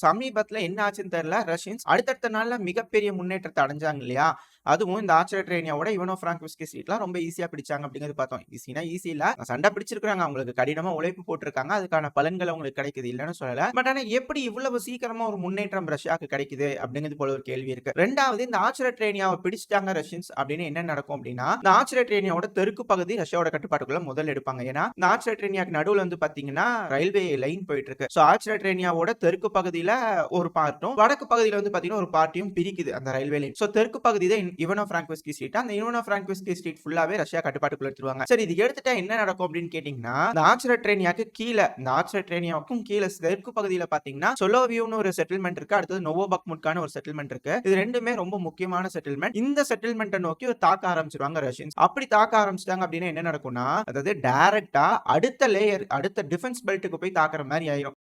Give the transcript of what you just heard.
சமீபத்துல என்ன ஆச்சுன்னு தெரியல. ரஷ்யன்ஸ் அடுத்தடுத்த நாள்ல மிகப்பெரிய முன்னேற்றத்த அடைஞ்சாங்க இல்லையா? அதுவும் இந்த ஆஸ்திரேலியாவோட இவனோ பிராங்கோவிஸ்கி ஸ்ட்ரீட்லாம் ரொம்ப ஈஸியா பிடிச்சாங்க அப்படிங்கிறது பார்த்தோம். ஈஸினா ஈஸி இல்ல. சண்டை பிடிச்சிருக்காங்க. அவங்களுக்கு கடினமா உழைப்பு போட்டிருக்காங்க. அதுக்கான பலன்கள் அவங்களுக்கு கிடைக்குது இல்லன்னு சொல்லல. பட் ஆனா எப்படி இவ்வளவு சீக்கிரமா ஒரு முன்னேற்றம் ரஷ்யாக்கு கிடைக்குது அப்படிங்கிறது போல ஒரு கேள்வி இருக்கு. 2வது இந்த ஆஸ்திரேலியாவை பிடிச்சிட்டாங்க ரஷ்யன்ஸ் அப்படின்னு என்ன நடக்கும் அப்படின்னா, இந்த ஆஸ்திரேலியாவோட தெற்கு பகுதி ரஷ்யாவோட கட்டுப்பாட்டுக்குள்ள முதல்ல எடுப்பாங்க. ஏன்னா இந்த ஆஸ்திரேலியாக்கு நடுவுல வந்து பாத்தீங்கன்னா ரயில்வே லைன் போயிட்டு இருக்கு. சோ ஆஸ்திரேலியாவோட தெற்கு பகுதியில ஒரு பார்ட்டும் வடக்கு பகுதியில வந்து பாத்தீங்கன்னா ஒரு பார்ட்டியும் பிரிக்குது அந்த ரயில்வே லைன். சோ தெற்கு பகுதி தான் இவனோ பிராங்கோவிஸ்கி ஸ்ட்ரீட். அந்த இவனோ பிராங்கோவிஸ்கி ஸ்ட்ரீட் ஃபுல்லாவே ரஷ்யா கட்டுப்பாட்டுக்குள்ள எடுத்துருவாங்க. சரி இது எடுத்துட்டா என்ன நடக்கும் அப்படின்னு கேட்டீங்கன்னா, இந்த ஆஸ்திரேலியாக்கு கீழ இந்த ஆஸ்திரேலியாவுக்கும் கீழ தெற்கு பகுதியில பாத்தீங்கன்னா சொலோவியோன்னு ஒரு செட்டில்மெண்ட் இருக்கு. அடுத்தது நோவோபக்முட்கான ஒரு செட்டில்மெண்ட் இருக்கு. இது ரெண்டுமே ரொம்ப முக்கியமான செட்டில்மெண்ட். இந்த செட்டில்மெண்ட்டை நோக்கி ஒரு தாக்க ஆரம்பிச்சிருவாங்க ரஷ்யன்ஸ். அப்படி தாக்க ஆரம்பிச்சிட்டாங்க அப்படின்னா என்ன நடக்கும்னா, அதாவது டைரக்ட்டா அடுத்த லேயர் அடுத்த டிஃபென்ஸ் பெல்ட்டுக்கு போய் தாக்குற மாதிரி ஆயிரும்.